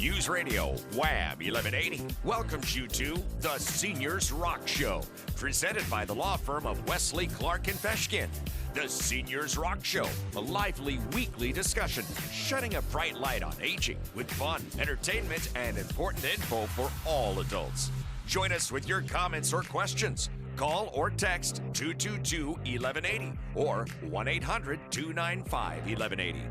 News Radio WAM 1180 welcomes you to the Seniors Rock Show, presented by the law firm of Wesley, Clark, and Feshkin. The Seniors Rock Show, a lively weekly discussion shedding a bright light on aging with fun, entertainment, and important info for all adults. Join us with your comments or questions. Call or text 222-1180 or 1-800-295-1180.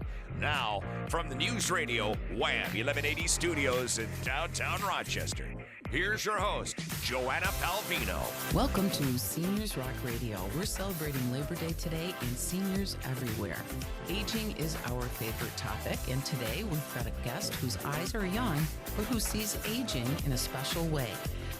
Now, from the News Radio WAM 1180 studios in downtown Rochester, here's your host, Joanna Palvino. Welcome to Seniors Rock Radio. We're celebrating Labor Day today and seniors everywhere. Aging is our favorite topic, and today we've got a guest whose eyes are young, but who sees aging in a special way.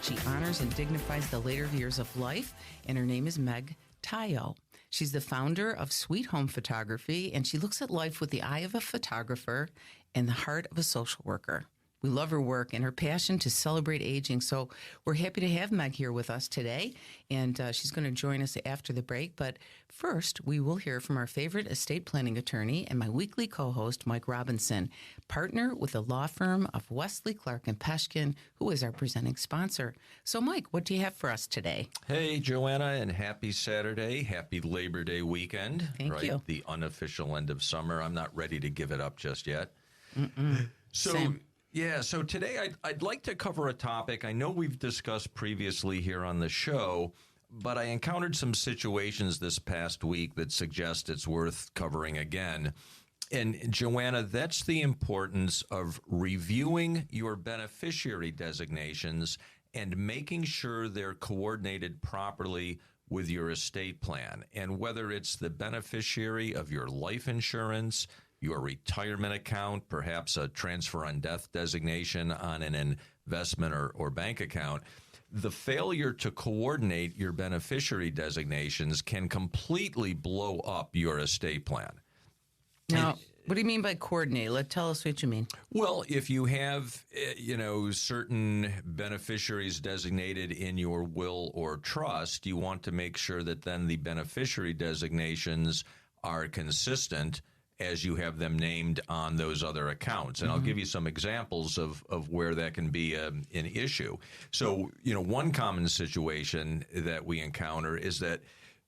She honors and dignifies the later years of life, and her name is MEG. TYO. She's the founder of Sweet Home Photography, and she looks at life with the eye of a photographer and the heart of a social worker. We love her work and her passion to celebrate aging. So we're happy to have Meg here with us today, and she's going to join us after the break. But first, we will hear from our favorite estate planning attorney and my weekly co-host, Mike Robinson, partner with the law firm of Wesley, Clark, and Peshkin, who is our presenting sponsor. So, Mike, what do you have for us today? Hey, Joanna, and happy Saturday. Happy Labor Day weekend. Thank you. The unofficial end of summer. I'm not ready to give it up just yet. Same. Yeah, so today I'd like to cover a topic I know we've discussed previously here on the show, but I encountered some situations this past week that suggest it's worth covering again. And Joanna, that's the importance of reviewing your beneficiary designations and making sure they're coordinated properly with your estate plan. And whether it's the beneficiary of your life insurance, your retirement account, perhaps a transfer on death designation on an investment or bank account, the failure to coordinate your beneficiary designations can completely blow up your estate plan. Now, what do you mean by coordinate? Tell us what you mean. Well, if you have, certain beneficiaries designated in your will or trust, you want to make sure that then the beneficiary designations are consistent as you have them named on those other accounts. And I'll give you some examples of where that can be an issue. So, one common situation that we encounter is that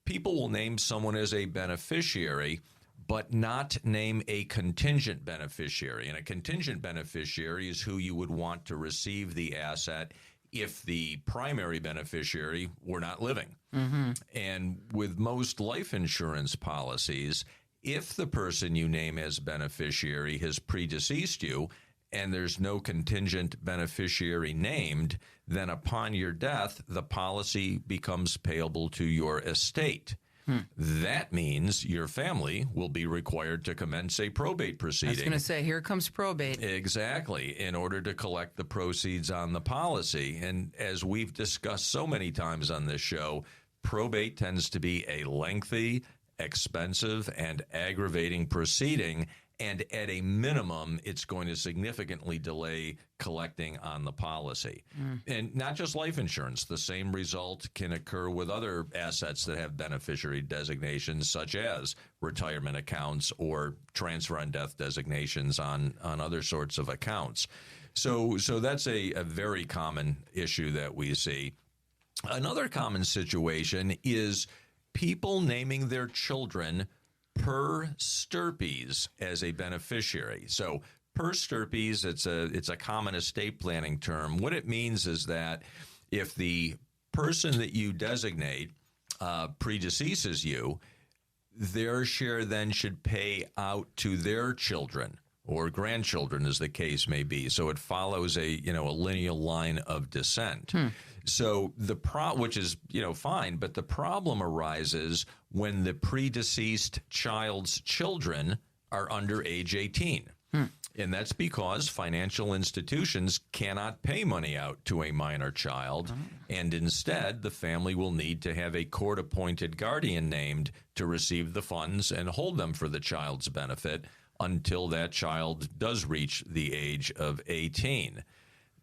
people will name someone as a beneficiary, but not name a contingent beneficiary. And a contingent beneficiary is who you would want to receive the asset if the primary beneficiary were not living. And with most life insurance policies, if the person you name as beneficiary has predeceased you and there's no contingent beneficiary named, then upon your death, the policy becomes payable to your estate. That means your family will be required to commence a probate proceeding. I was going to say, here comes probate. Exactly, in order to collect the proceeds on the policy. And as we've discussed so many times on this show, probate tends to be a lengthy, expensive, and aggravating proceeding, and at a minimum, it's going to significantly delay collecting on the policy. And not just life insurance. The same result can occur with other assets that have beneficiary designations, such as retirement accounts or transfer on death designations on other sorts of accounts. So that's a very common issue that we see. Another common situation is people naming their children per stirpes as a beneficiary. So per stirpes, it's a common estate planning term. What it means is that if the person that you designate predeceases you, their share then should pay out to their children or grandchildren, as the case may be. So it follows a lineal line of descent. So which is fine, but the problem arises when the predeceased child's children are under age 18. And that's because financial institutions cannot pay money out to a minor child, and instead the family will need to have a court-appointed guardian named to receive the funds and hold them for the child's benefit until that child does reach the age of 18.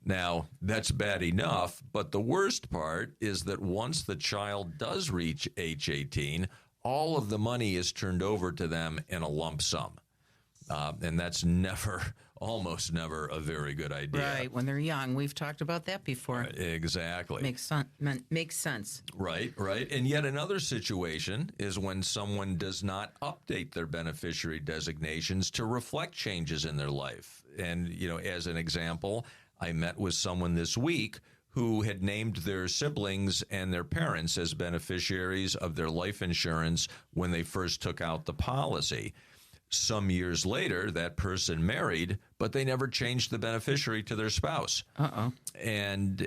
Now, that's bad enough, but the worst part is that once the child does reach age 18, all of the money is turned over to them in a lump sum. And that's never almost never a very good idea. Right, when they're young. We've talked about that before. Exactly. Makes sense. Right. And yet another situation is when someone does not update their beneficiary designations to reflect changes in their life. And, as an example, I met with someone this week who had named their siblings and their parents as beneficiaries of their life insurance when they first took out the policy. Some years later, that person married, but they never changed the beneficiary to their spouse. And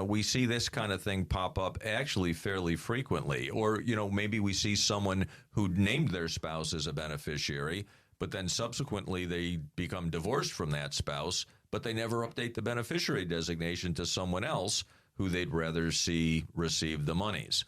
we see this kind of thing pop up actually fairly frequently. Or, maybe we see someone who named their spouse as a beneficiary, but then subsequently they become divorced from that spouse, but they never update the beneficiary designation to someone else who they'd rather see receive the monies.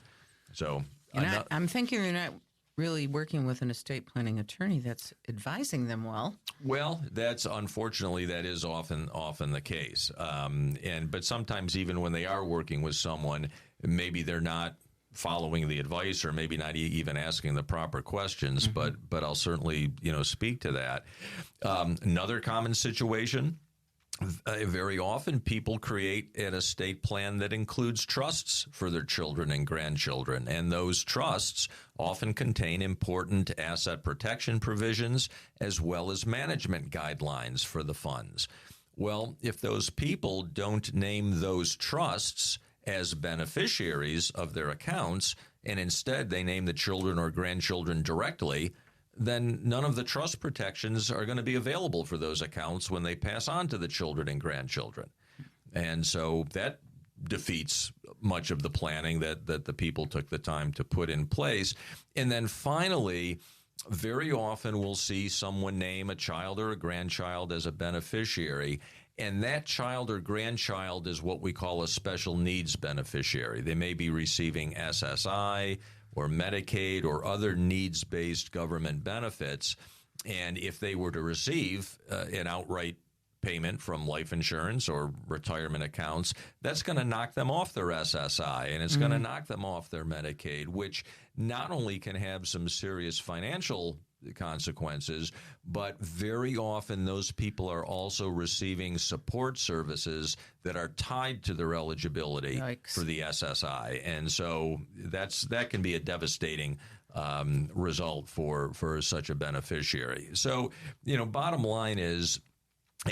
So I'm thinking you're not really working with an estate planning attorney that's advising them well. Well, that is often the case. But sometimes even when they are working with someone, maybe they're not following the advice or maybe not even asking the proper questions, but I'll certainly, speak to that. Another common situation, very often people create an estate plan that includes trusts for their children and grandchildren, and those trusts often contain important asset protection provisions as well as management guidelines for the funds. Well, if those people don't name those trusts as beneficiaries of their accounts, and instead they name the children or grandchildren directly, then none of the trust protections are going to be available for those accounts when they pass on to the children and grandchildren. And so that defeats much of the planning that the people took the time to put in place. And then finally, very often we'll see someone name a child or a grandchild as a beneficiary, and that child or grandchild is what we call a special needs beneficiary. They may be receiving SSI or Medicaid or other needs-based government benefits. And if they were to receive an outright payment from life insurance or retirement accounts, that's going to knock them off their SSI, and it's going to knock them off their Medicaid, which not only can have some serious financial consequences, but very often those people are also receiving support services that are tied to their eligibility for the SSI. And so that can be a devastating result for such a beneficiary. So, bottom line is,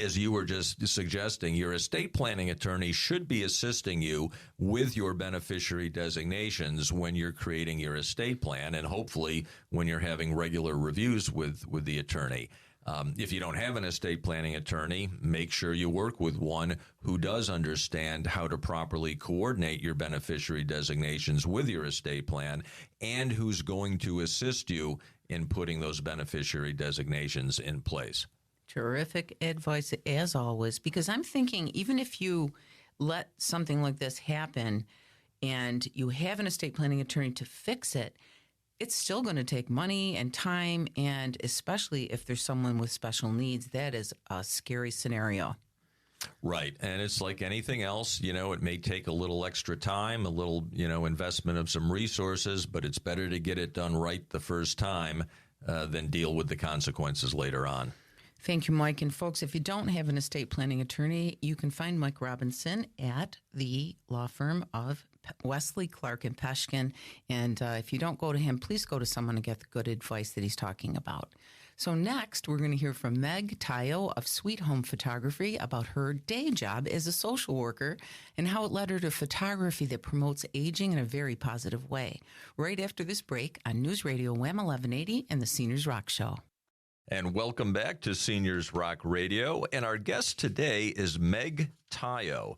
as you were just suggesting, your estate planning attorney should be assisting you with your beneficiary designations when you're creating your estate plan, and hopefully when you're having regular reviews with the attorney. If you don't have an estate planning attorney, make sure you work with one who does understand how to properly coordinate your beneficiary designations with your estate plan and who's going to assist you in putting those beneficiary designations in place. Terrific advice, as always, because I'm thinking even if you let something like this happen and you have an estate planning attorney to fix it, it's still going to take money and time, and especially if there's someone with special needs, that is a scary scenario. Right. And it's like anything else, it may take a little extra time, a little, investment of some resources, but it's better to get it done right the first time than deal with the consequences later on. Thank you, Mike. And folks, if you don't have an estate planning attorney, you can find Mike Robinson at the law firm of Wesley, Clark, and Peshkin. And if you don't go to him, please go to someone to get the good advice that he's talking about. So next, we're going to hear from MEG TYO of Sweet Home Photography about her day job as a social worker and how it led her to photography that promotes aging in a very positive way. Right after this break on News Radio WHAM 1180 and the Seniors Rock Show. And welcome back to Seniors Rock Radio. And our guest today is MEG TYO.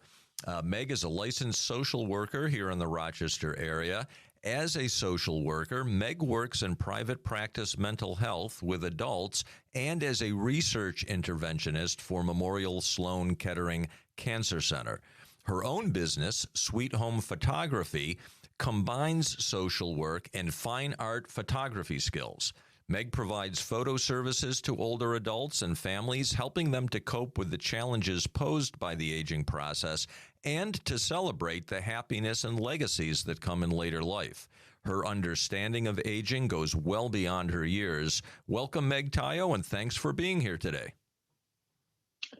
MEG is a licensed social worker here in the Rochester area. As a social worker, MEG works in private practice mental health with adults and as a research interventionist for Memorial Sloan Kettering Cancer Center. Her own business, Sweet Home Photography, combines social work and fine art photography skills. MEG provides photo services to older adults and families, helping them to cope with the challenges posed by the aging process and to celebrate the happiness and legacies that come in later life. Her understanding of aging goes well beyond her years. Welcome, MEG TYO, and thanks for being here today.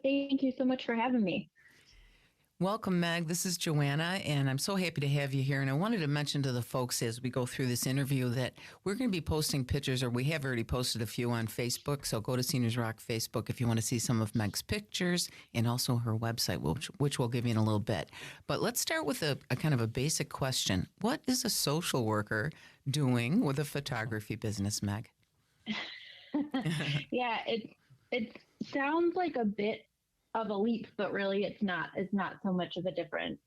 Thank you so much for having me. Welcome, Meg. This is Joanna, and I'm so happy to have you here. And I wanted to mention to the folks as we go through this interview that we're going to be posting pictures, or we have already posted a few on Facebook. So go to Seniors Rock Facebook if you want to see some of Meg's pictures and also her website, which we'll give you in a little bit. But let's start with a kind of a basic question. What is a social worker doing with a photography business, Meg? Yeah, it sounds like a bit of a leap, but really it's not. It's not so much of a different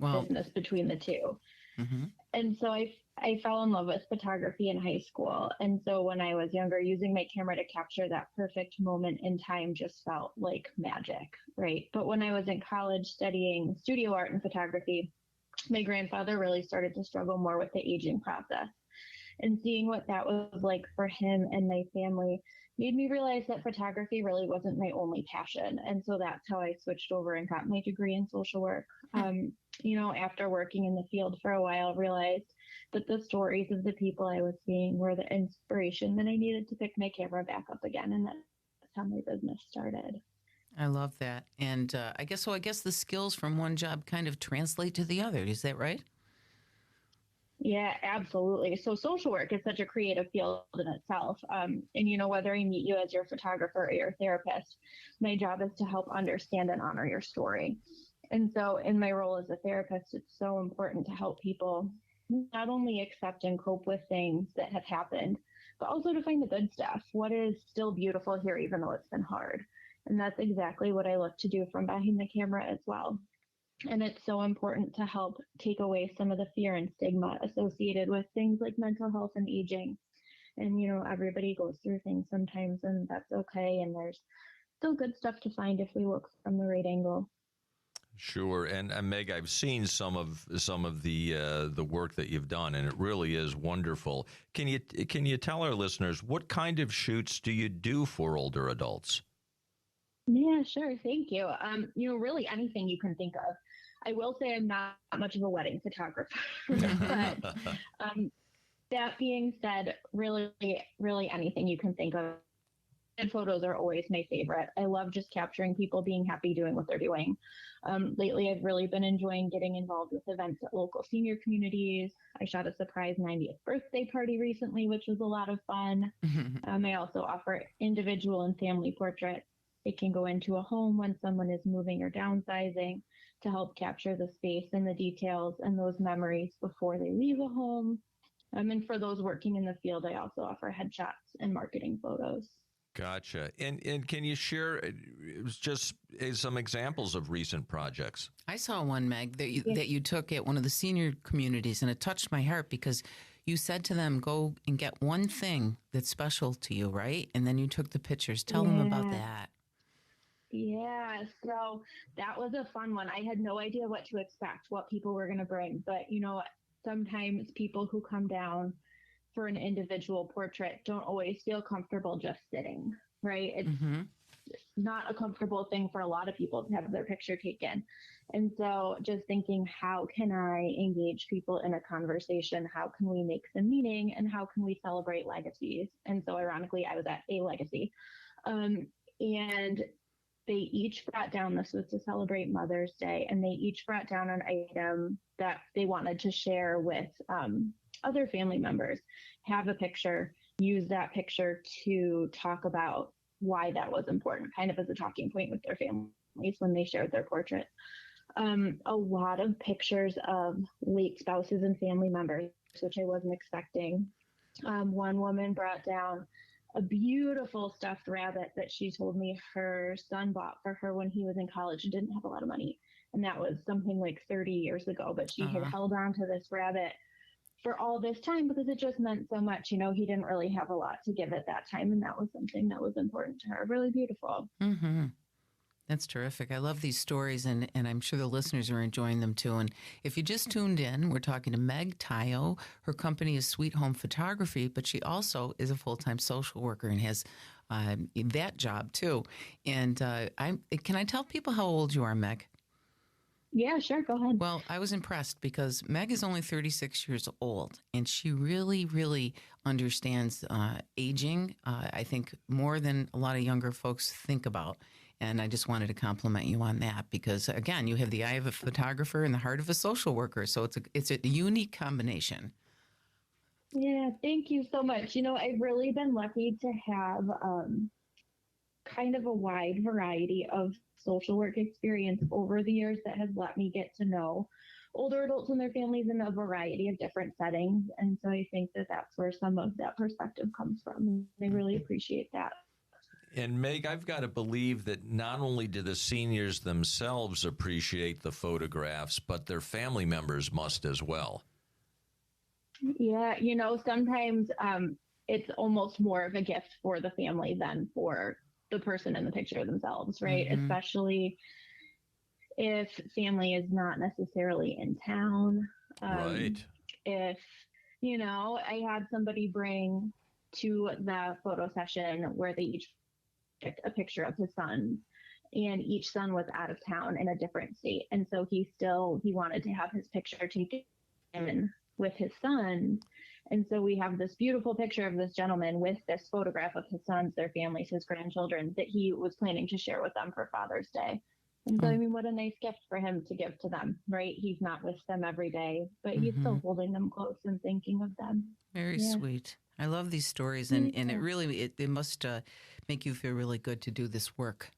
business between the two. Mm-hmm. And so I fell in love with photography in high school. And so when I was younger, using my camera to capture that perfect moment in time just felt like magic, right? But when I was in college studying studio art and photography, my grandfather really started to struggle more with the aging process. And seeing what that was like for him and my family made me realize that photography really wasn't my only passion. And so that's how I switched over and got my degree in social work. After working in the field for a while, realized that the stories of the people I was seeing were the inspiration that I needed to pick my camera back up again. And that's how my business started. I love that. And I guess the skills from one job kind of translate to the other. Is that right? Yeah, absolutely. So social work is such a creative field in itself. Whether I meet you as your photographer or your therapist, my job is to help understand and honor your story. And so in my role as a therapist, it's so important to help people not only accept and cope with things that have happened, but also to find the good stuff. What is still beautiful here, even though it's been hard? And that's exactly what I look to do from behind the camera as well. And it's so important to help take away some of the fear and stigma associated with things like mental health and aging. And, everybody goes through things sometimes, and that's okay. And there's still good stuff to find if we look from the right angle. Sure, and Meg, I've seen some of the work that you've done, and it really is wonderful. Can you tell our listeners what kind of shoots do you do for older adults? Yeah, sure. Thank you. Really anything you can think of. I will say I'm not much of a wedding photographer, but that being said, really, really anything you can think of. And photos are always my favorite. I love just capturing people being happy doing what they're doing. Lately, I've really been enjoying getting involved with events at local senior communities. I shot a surprise 90th birthday party recently, which was a lot of fun. I also offer individual and family portraits. It can go into a home when someone is moving or downsizing to help capture the space and the details and those memories before they leave a home. And for those working in the field, I also offer headshots and marketing photos. Gotcha. And can you share just some examples of recent projects? I saw one, Meg, that you took at one of the senior communities, and it touched my heart because you said to them, go and get one thing that's special to you, right? And then you took the pictures. Tell them about that. Yeah, so that was a fun one. I had no idea what to expect, what people were going to bring. But, sometimes people who come down for an individual portrait don't always feel comfortable just sitting, right? It's not a comfortable thing for a lot of people to have their picture taken. And so just thinking, how can I engage people in a conversation? How can we make some meaning? And how can we celebrate legacies? And so ironically, I was at a legacy. And they each brought down, this was to celebrate Mother's Day, and they each brought down an item that they wanted to share with other family members, have a picture, use that picture to talk about why that was important, kind of as a talking point with their families when they shared their portrait. A lot of pictures of late spouses and family members, which I wasn't expecting. One woman brought down a beautiful stuffed rabbit that she told me her son bought for her when he was in college and didn't have a lot of money. And that was something like 30 years ago, but she had held on to this rabbit for all this time because it just meant so much. He didn't really have a lot to give at that time. And that was something that was important to her. Really beautiful. Mm-hmm. That's terrific. I love these stories, and I'm sure the listeners are enjoying them too. And if you just tuned in, we're talking to Meg TYO. Her company is Sweet Home Photography, but she also is a full-time social worker and has that job too. And can I tell people how old you are, Meg? Yeah, sure. Go ahead. Well, I was impressed because Meg is only 36 years old, and she really, really understands aging, I think, more than a lot of younger folks think about. And I just wanted to compliment you on that because, again, you have the eye of a photographer and the heart of a social worker. So it's a unique combination. Yeah, thank you so much. I've really been lucky to have kind of a wide variety of social work experience over the years that has let me get to know older adults and their families in a variety of different settings. And so I think that that's where some of that perspective comes from. I really appreciate that. And Meg, I've got to believe that not only do the seniors themselves appreciate the photographs, but their family members must as well. Yeah, sometimes it's almost more of a gift for the family than for the person in the picture themselves, right? Mm-hmm. Especially if family is not necessarily in town. Right. If, I had somebody bring to the photo session where they each picked a picture of his son, and each son was out of town in a different state. And so he wanted to have his picture taken with his son. And so we have this beautiful picture of this gentleman with this photograph of his sons, their families, his grandchildren that he was planning to share with them for Father's Day. And so, I mean, what a nice gift for him to give to them, right? He's not with them every day, but he's still holding them close and thinking of them. Very sweet. I love these stories, and it really, it must make you feel really good to do this work.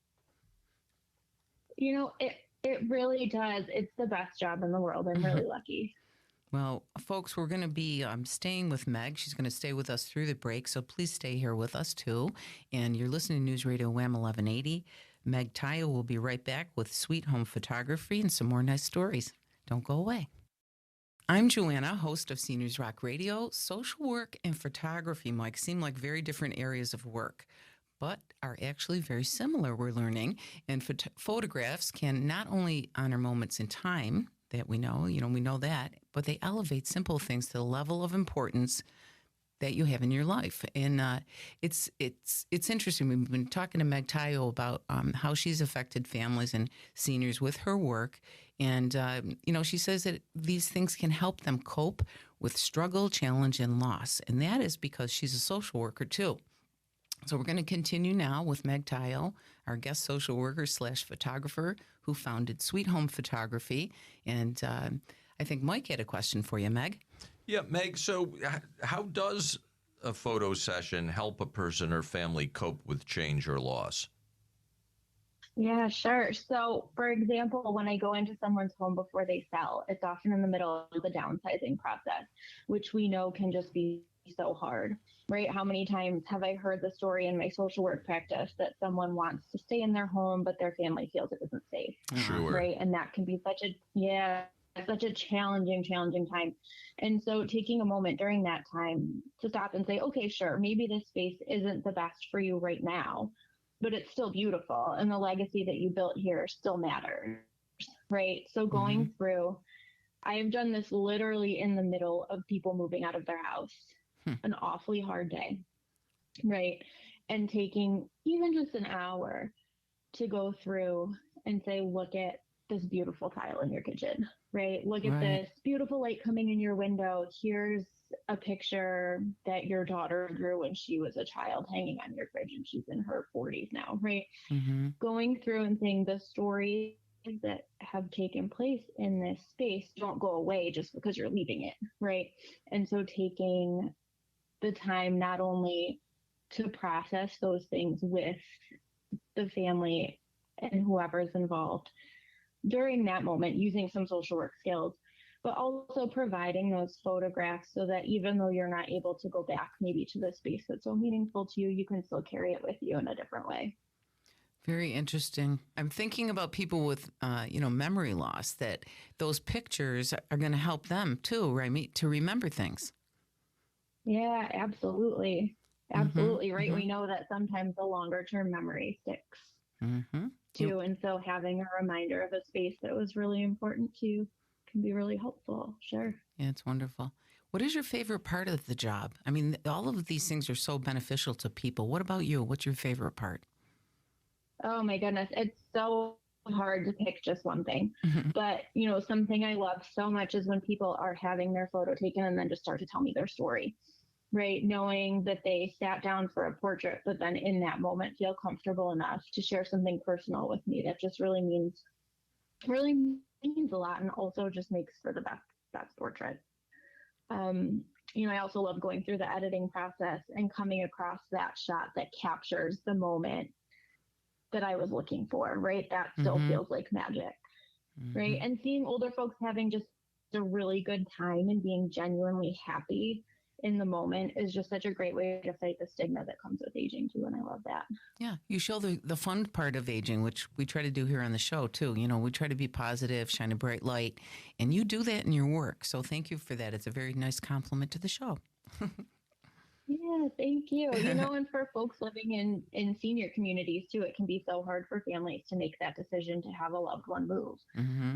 It really does. It's the best job in the world. I'm really lucky. Well, folks, we're going to be staying with Meg. She's going to stay with us through the break, so please stay here with us, too. And you're listening to News Radio WHAM 1180. Meg TYO will be right back with Sweet Home Photography and some more nice stories. Don't go away. I'm Joanna, host of Seniors Rock Radio. Social work and photography, Mike, seem like very different areas of work, but are actually very similar, we're learning. And photographs can not only honor moments in time that we know that, but they elevate simple things to the level of importance that you have in your life. And it's interesting. We've been talking to Meg TYO about how she's affected families and seniors with her work. And, she says that these things can help them cope with struggle, challenge, and loss. And that is because she's a social worker, too. So we're going to continue now with Meg TYO, our guest social worker / photographer who founded Sweet Home Photography. And I think Mike had a question for you, Meg. Yeah, Meg, so how does a photo session help a person or family cope with change or loss? Yeah, sure. So, for example, when I go into someone's home before they sell, it's often in the middle of the downsizing process, which we know can just be so hard, right? How many times have I heard the story in my social work practice that someone wants to stay in their home, but their family feels it isn't safe, Sure. right? And that can be such a challenging time. And so taking a moment during that time to stop and say, okay, sure, maybe this space isn't the best for you right now, but it's still beautiful. And the legacy that you built here still matters, right? So going through, I have done this literally in the middle of people moving out of their house, an awfully hard day, right? And taking even just an hour to go through and say, look at this beautiful tile in your kitchen, right? Look at this beautiful light coming in your window. Here's a picture that your daughter drew when she was a child hanging on your fridge, and she's in her 40s now, right? Going through and saying the stories that have taken place in this space don't go away just because you're leaving it, right? And so taking the time not only to process those things with the family and whoever's involved during that moment, using some social work skills, but also providing those photographs so that even though you're not able to go back maybe to the space that's so meaningful to you, you can still carry it with you in a different way. Very interesting. I'm thinking about people with, memory loss, that those pictures are going to help them too, right? To remember things. Yeah, absolutely. Absolutely. Right. We know that sometimes the longer term memory sticks too. And so having a reminder of a space that was really important to you can be really helpful. Sure. Yeah, it's wonderful. What is your favorite part of the job? I mean, all of these things are so beneficial to people. What about you? What's your favorite part? Oh my goodness. It's so hard to pick just one thing. But, something I love so much is when people are having their photo taken and then just start to tell me their story. right? Knowing that they sat down for a portrait, but then in that moment feel comfortable enough to share something personal with me. That just really means a lot, and also just makes for the best portrait. I also love going through the editing process and coming across that shot that captures the moment that I was looking for, right? That still feels like magic, right? And seeing older folks having just a really good time and being genuinely happy in the moment is just such a great way to fight the stigma that comes with aging too. And I love that. Yeah, you show the fun part of aging, which we try to do here on the show too. We try to be positive, shine a bright light, and you do that in your work. So thank you for that. It's a very nice compliment to the show. Yeah, thank you. And for folks living in senior communities too, it can be so hard for families to make that decision to have a loved one move,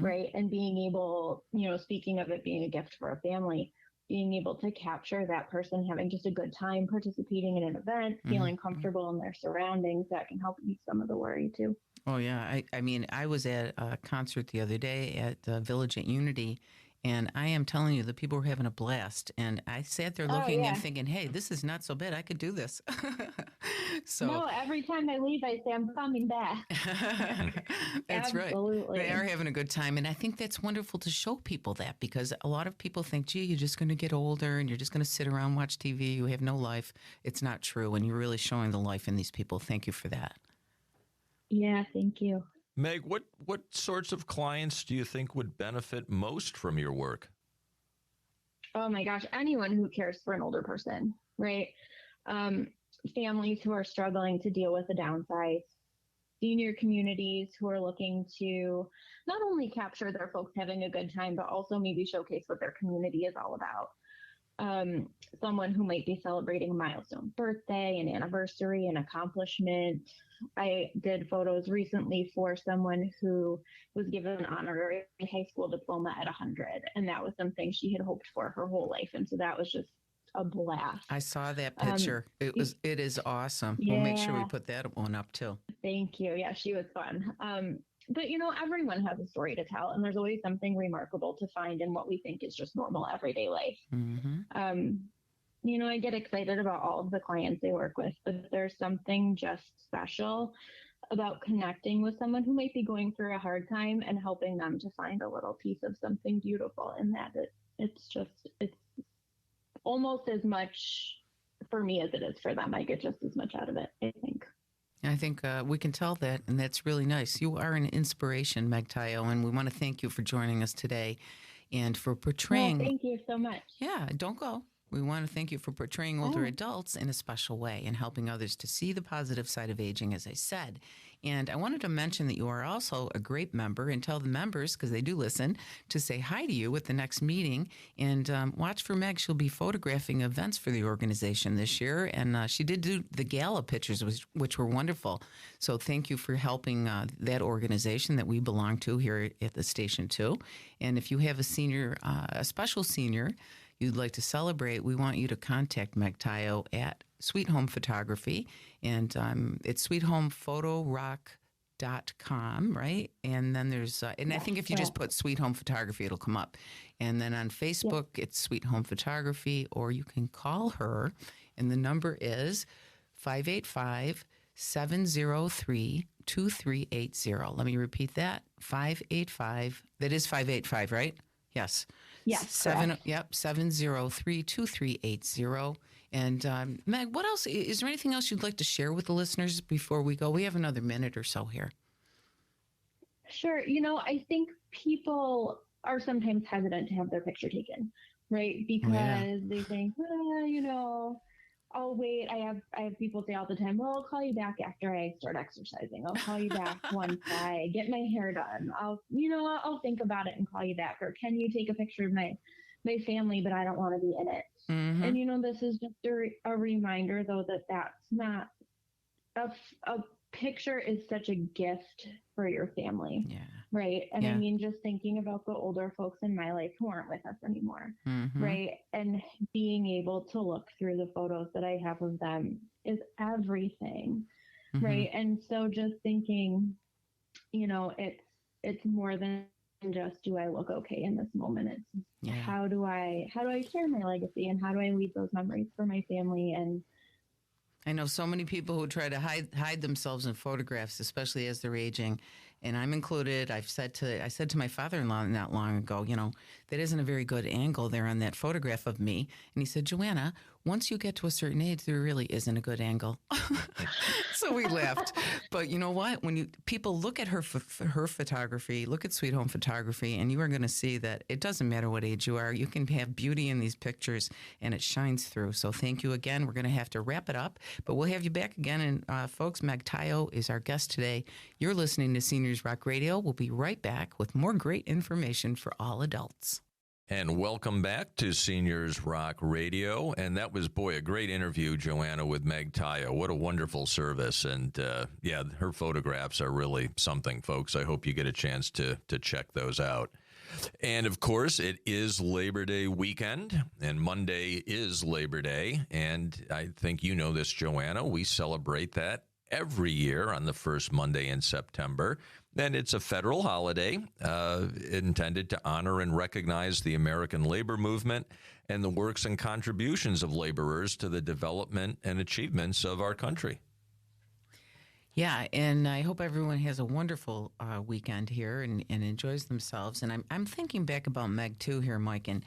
right? And being able, speaking of it being a gift for a family, being able to capture that person having just a good time participating in an event, feeling comfortable in their surroundings, that can help ease some of the worry too. Oh, yeah. I mean, I was at a concert the other day at the Village at Unity, and I am telling you, the people were having a blast. And I sat there looking and thinking, hey, this is not so bad. I could do this. No, every time I leave, I say, I'm coming back. That's Absolutely. Right. They are having a good time. And I think that's wonderful to show people that, because a lot of people think, gee, you're just going to get older and you're just going to sit around, watch TV. You have no life. It's not true. And you're really showing the life in these people. Thank you for that. Yeah, thank you. Meg, what sorts of clients do you think would benefit most from your work? Oh my gosh, anyone who cares for an older person, right? Families who are struggling to deal with the downsize, senior communities who are looking to not only capture their folks having a good time, but also maybe showcase what their community is all about. Someone who might be celebrating a milestone birthday, an anniversary, an accomplishment. I did photos recently for someone who was given an honorary high school diploma at 100, and that was something she had hoped for her whole life, and so that was just a blast. I saw that picture. It is awesome. Yeah. We'll make sure we put that one up too. Thank you. Yeah, she was fun. But everyone has a story to tell, and there's always something remarkable to find in what we think is just normal everyday life. I get excited about all of the clients I work with, but there's something just special about connecting with someone who might be going through a hard time and helping them to find a little piece of something beautiful in that. It's almost as much for me as it is for them. I get just as much out of it, I think. I think we can tell that, and that's really nice. You are an inspiration, Meg TYO, and we want to thank you for joining us today and for portraying. Well, thank you so much. Yeah, don't go. We want to thank you for portraying older adults in a special way and helping others to see the positive side of aging, as I said. And I wanted to mention that you are also a great member, and tell the members, because they do listen, to say hi to you at the next meeting. And watch for Meg. She'll be photographing events for the organization this year. And she did do the gala pictures, which were wonderful. So thank you for helping that organization that we belong to here at the station too. And if you have a senior, a special senior you'd like to celebrate, we want you to contact Meg TYO at Sweet Home Photography. And it's sweethomephoto.com, right? And then there's, and I think if you just put Sweet Home Photography, it'll come up. And then on Facebook, it's Sweet Home Photography, or you can call her. And the number is 585-703-2380. Let me repeat that. 585, that is 585, right? Yes. Yes. 703-2380. And Meg, what else? Is there anything else you'd like to share with the listeners before we go? We have another minute or so here. Sure. I think people are sometimes hesitant to have their picture taken, right? Because they think, I'll wait. I have people say all the time, well, I'll call you back after I start exercising. I'll call you back once I get my hair done. I'll think about it and call you back. Or can you take a picture of my family, but I don't want to be in it. And, this is just a reminder, though, that's not a picture is such a gift for your family. Yeah. Right. And I mean, just thinking about the older folks in my life who aren't with us anymore. Right. And being able to look through the photos that I have of them is everything. Right. And so just thinking, it's more than just, do I look okay in this moment? It's Yeah. how do I share my legacy, and how do I leave those memories for my family? And I know so many people who try to hide themselves in photographs, especially as they're aging, and I'm included. I said to my father-in-law not long ago, that isn't a very good angle there on that photograph of me. And he said, Joanna, once you get to a certain age, there really isn't a good angle. So we laughed. But you know what? When people look at her photography, look at Sweet Home Photography, and you are going to see that it doesn't matter what age you are. You can have beauty in these pictures, and it shines through. So thank you again. We're going to have to wrap it up, but we'll have you back again. And folks, MEG TYO is our guest today. You're listening to Seniors Rock Radio. We'll be right back with more great information for all adults. And welcome back to Seniors Rock Radio. And that was, a great interview, Joanna, with MEG TYO. What a wonderful service. And her photographs are really something, folks. I hope you get a chance to check those out. And of course, it is Labor Day weekend, and Monday is Labor Day. And I think you know this, Joanna. We celebrate that every year on the first Monday in September. And it's a federal holiday intended to honor and recognize the American labor movement and the works and contributions of laborers to the development and achievements of our country. Yeah, and I hope everyone has a wonderful weekend here and enjoys themselves. And I'm thinking back about Meg, too, here, Mike. And,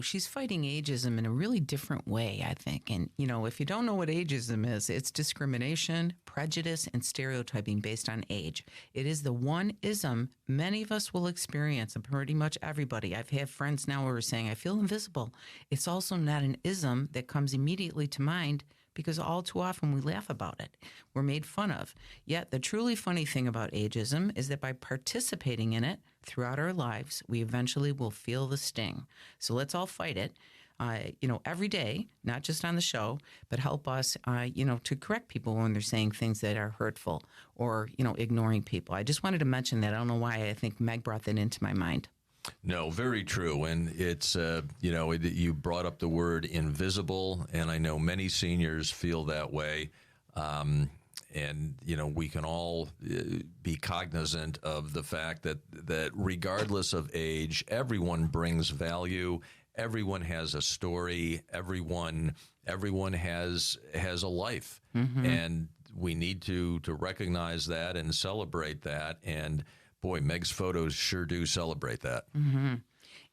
she's fighting ageism in a really different way, I think. And, if you don't know what ageism is, it's discrimination, prejudice, and stereotyping based on age. It is the one ism many of us will experience, and pretty much everybody. I've had friends now who are saying, I feel invisible. It's also not an ism that comes immediately to mind, because all too often we laugh about it. We're made fun of. Yet the truly funny thing about ageism is that by participating in it throughout our lives, we eventually will feel the sting. So let's all fight it, every day, not just on the show, but help us, to correct people when they're saying things that are hurtful or, ignoring people. I just wanted to mention that. I don't know why. I think Meg brought that into my mind. No, very true. And it's, you brought up the word invisible, and I know many seniors feel that way. And, we can all be cognizant of the fact that regardless of age, everyone brings value. Everyone has a story. Everyone has a life. Mm-hmm. And we need to recognize that and celebrate that. And boy, Meg's photos sure do celebrate that. Mm-hmm.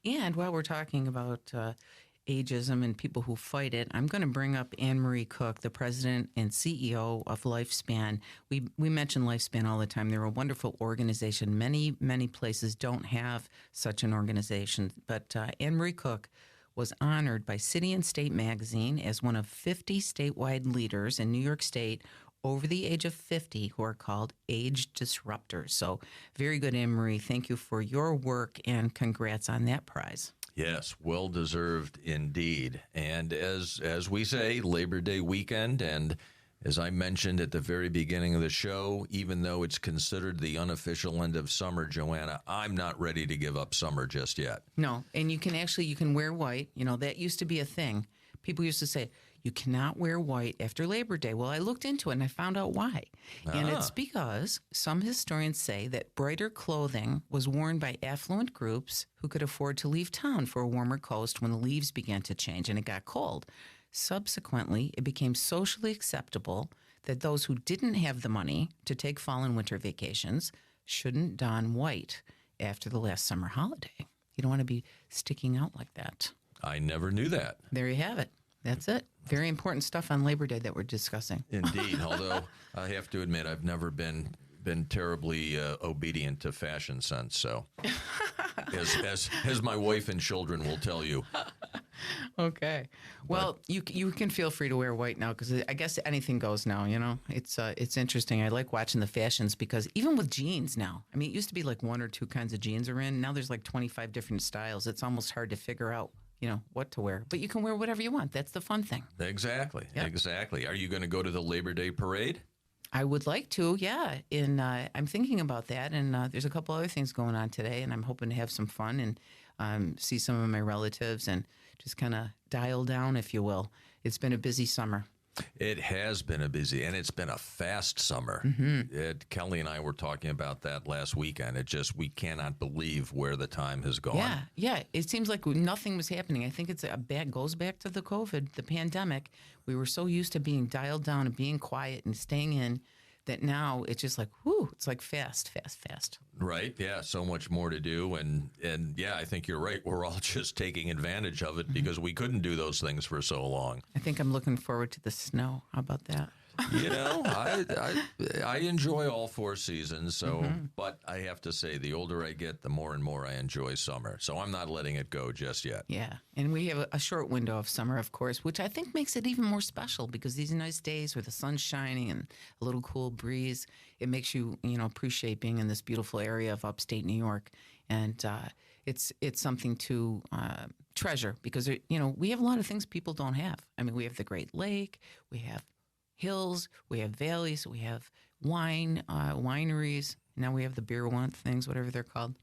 And while we're talking about ageism and people who fight it, I'm going to bring up Anne Marie Cook, the president and CEO of Lifespan. We mention Lifespan all the time. They're a wonderful organization. Many, many places don't have such an organization. But Anne Marie Cook was honored by City and State magazine as one of 50 statewide leaders in New York State over the age of 50 who are called age disruptors. So very good, Anne-Marie. Thank you for your work, and congrats on that prize. Yes, well-deserved indeed. And as we say, Labor Day weekend, and as I mentioned at the very beginning of the show, even though it's considered the unofficial end of summer, Joanna, I'm not ready to give up summer just yet. No, and you can wear white. That used to be a thing. People used to say, you cannot wear white after Labor Day. Well, I looked into it and I found out why. And it's because some historians say that brighter clothing was worn by affluent groups who could afford to leave town for a warmer coast when the leaves began to change and it got cold. Subsequently, it became socially acceptable that those who didn't have the money to take fall and winter vacations shouldn't don white after the last summer holiday. You don't want to be sticking out like that. I never knew that. There you have it. That's it. Very important stuff on Labor Day that we're discussing. Indeed, although I have to admit I've never been terribly obedient to fashion sense. So, as my wife and children will tell you. Okay. Well, you can feel free to wear white now because I guess anything goes now. It's interesting. I like watching the fashions because even with jeans now, I mean, it used to be like one or two kinds of jeans are in. Now there's like 25 different styles. It's almost hard to figure out what to wear. But you can wear whatever you want. That's the fun thing. Exactly. Yep. Exactly. Are you going to go to the Labor Day parade? I would like to, yeah. And I'm thinking about that. And there's a couple other things going on today. And I'm hoping to have some fun and see some of my relatives and just kind of dial down, if you will. It's been a busy summer. It has been a busy, and it's been a fast summer. Kelly and I were talking about that last weekend. We cannot believe where the time has gone. Yeah. It seems like nothing was happening. I think goes back to the COVID, the pandemic. We were so used to being dialed down and being quiet and staying in that now it's just like, whoo, it's like fast. Right. Yeah. So much more to do. And yeah, I think you're right. We're all just taking advantage of it because we couldn't do those things for so long. I think I'm looking forward to the snow. How about that? You know, I enjoy all 4 seasons. So, but I have to say, the older I get, the more and more I enjoy summer. So I'm not letting it go just yet. Yeah. And we have a short window of summer, of course, which I think makes it even more special because these nice days where the sun's shining and a little cool breeze, it makes you, appreciate being in this beautiful area of upstate New York. And it's something to treasure because, we have a lot of things people don't have. I mean, we have the Great Lake, we have hills, we have valleys, we have wineries. Now we have the beer things, whatever they're called.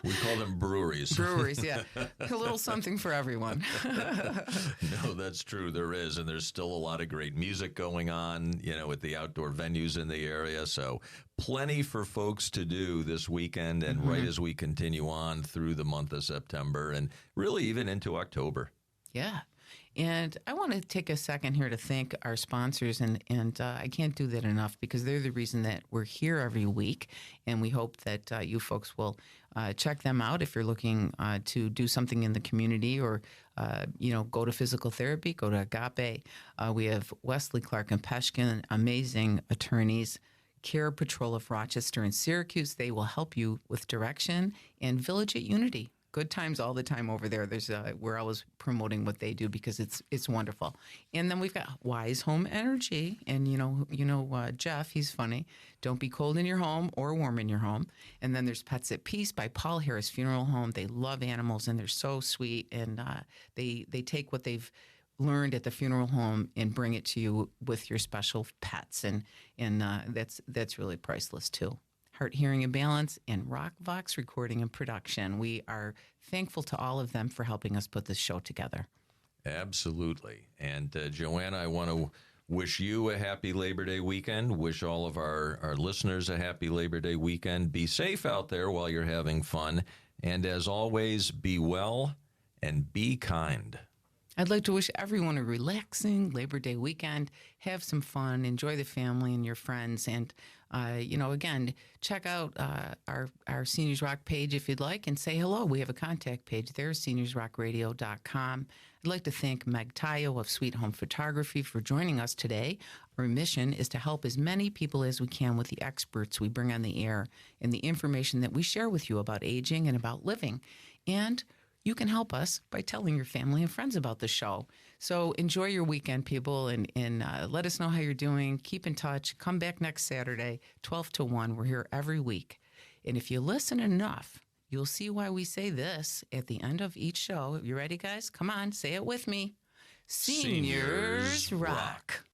We call them breweries. Breweries, yeah. A little something for everyone. No, that's true. There is. And there's still a lot of great music going on, at the outdoor venues in the area. So plenty for folks to do this weekend and right as we continue on through the month of September and really even into October. Yeah. And I want to take a second here to thank our sponsors, and I can't do that enough because they're the reason that we're here every week, and we hope that you folks will check them out if you're looking to do something in the community or, go to physical therapy, go to Agape. We have Wesley Clark and Peshkin, amazing attorneys. Care Patrol of Rochester and Syracuse, they will help you with direction, and Village at Unity. Good times all the time over there. We're always promoting what they do because it's wonderful. And then we've got Wise Home Energy, and Jeff, he's funny. Don't be cold in your home or warm in your home. And then there's Pets at Peace by Paul Harris Funeral Home. They love animals and they're so sweet, and they take what they've learned at the funeral home and bring it to you with your special pets, and that's really priceless too. Heart, Hearing, and Balance, and Rock Vox Recording and Production. We are thankful to all of them for helping us put this show together. Absolutely. And Joanna, I want to wish you a happy Labor Day weekend. Wish all of our listeners a happy Labor Day weekend. Be safe out there while you're having fun. And as always, be well and be kind. I'd like to wish everyone a relaxing Labor Day weekend. Have some fun. Enjoy the family and your friends. And, again, check out our Seniors Rock page if you'd like and say hello. We have a contact page there, seniorsrockradio.com. I'd like to thank MEG TYO of Sweet Home Photography for joining us today. Our mission is to help as many people as we can with the experts we bring on the air and the information that we share with you about aging and about living. And you can help us by telling your family and friends about the show. So enjoy your weekend, people, and let us know how you're doing. Keep in touch. Come back next Saturday, 12 to 1. We're here every week. And if you listen enough, you'll see why we say this at the end of each show. You ready, guys? Come on, say it with me. Seniors rock.